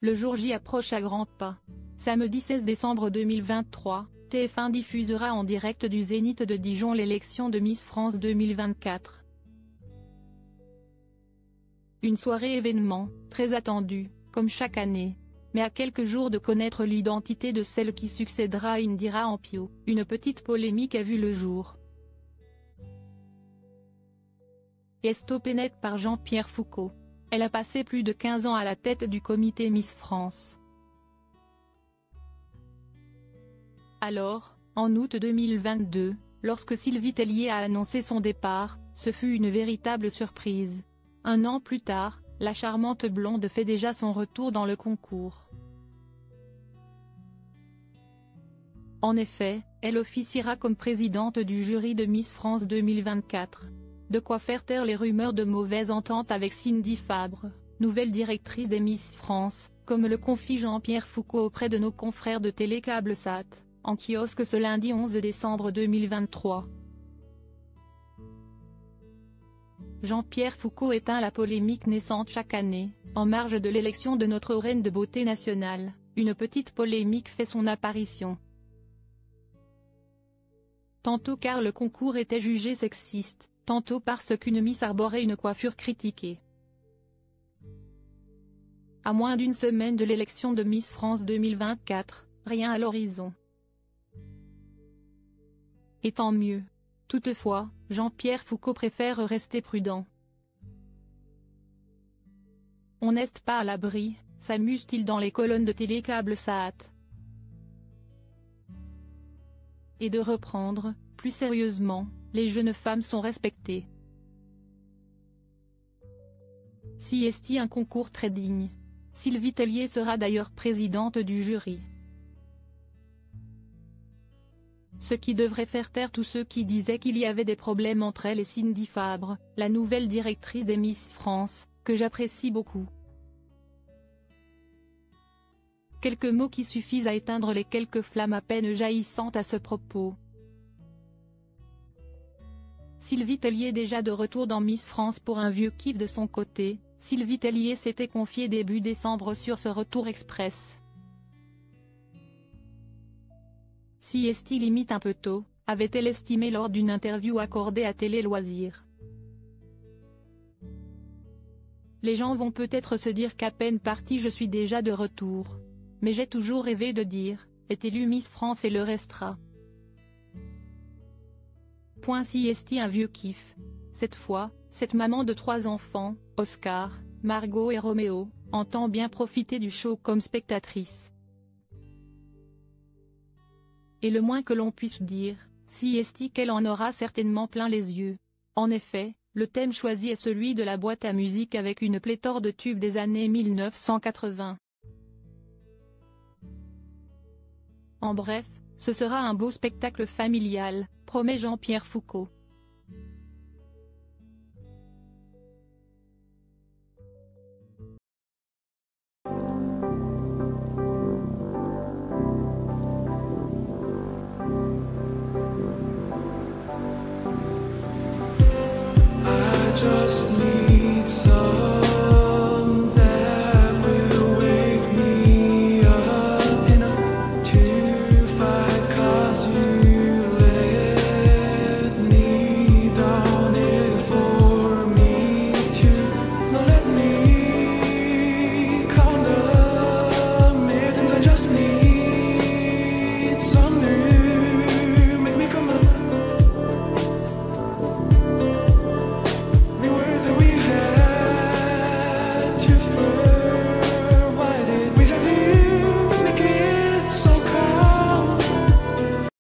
Le jour J approche à grands pas. Samedi 16 décembre 2023, TF1 diffusera en direct du Zénith de Dijon l'élection de Miss France 2024. Une soirée événement, très attendue, comme chaque année. Mais à quelques jours de connaître l'identité de celle qui succédera à Indira Ampio, une petite polémique a vu le jour. Est stoppée net par Jean-Pierre Foucault. Elle a passé plus de 15 ans à la tête du comité Miss France. Alors, en août 2022, lorsque Sylvie Tellier a annoncé son départ, ce fut une véritable surprise. Un an plus tard, la charmante blonde fait déjà son retour dans le concours. En effet, elle officiera comme présidente du jury de Miss France 2024. De quoi faire taire les rumeurs de mauvaise entente avec Cindy Fabre, nouvelle directrice des Miss France, comme le confie Jean-Pierre Foucault auprès de nos confrères de Télécable-Sat, en kiosque ce lundi 11 décembre 2023. Jean-Pierre Foucault éteint la polémique naissante chaque année, en marge de l'élection de notre reine de beauté nationale, une petite polémique fait son apparition. Tantôt car le concours était jugé sexiste, tantôt parce qu'une Miss arborait une coiffure critiquée. À moins d'une semaine de l'élection de Miss France 2024, rien à l'horizon. Et tant mieux. Toutefois, Jean-Pierre Foucault préfère rester prudent. On n'est pas à l'abri, s'amuse-t-il dans les colonnes de Télécable-Sat. Et de reprendre, plus sérieusement, les jeunes femmes sont respectées. Si est un concours très digne. Sylvie Tellier sera d'ailleurs présidente du jury. Ce qui devrait faire taire tous ceux qui disaient qu'il y avait des problèmes entre elle et Cindy Fabre, la nouvelle directrice des Miss France, que j'apprécie beaucoup. Quelques mots qui suffisent à éteindre les quelques flammes à peine jaillissantes à ce propos. Sylvie Tellier déjà de retour dans Miss France pour un vieux kiff de son côté, Sylvie Tellier s'était confiée début décembre sur ce retour express. Si est limite un peu tôt, avait-elle estimé lors d'une interview accordée à Télé Loisirs. Les gens vont peut-être se dire qu'à peine partie je suis déjà de retour. Mais j'ai toujours rêvé de dire, est élue Miss France et le restera. Si est un vieux kiff. Cette fois, cette maman de 3 enfants, Oscar, Margot et Roméo, entend bien profiter du show comme spectatrice. Et le moins que l'on puisse dire, si est qu'elle en aura certainement plein les yeux. En effet, le thème choisi est celui de la boîte à musique avec une pléthore de tubes des années 1980. En bref, ce sera un beau spectacle familial, promet Jean-Pierre Foucault. Just need some that will wake me up enough to fight, 'cause you let me down it for me to not let me condemn it, and I just need some new make me come up. We were that we had to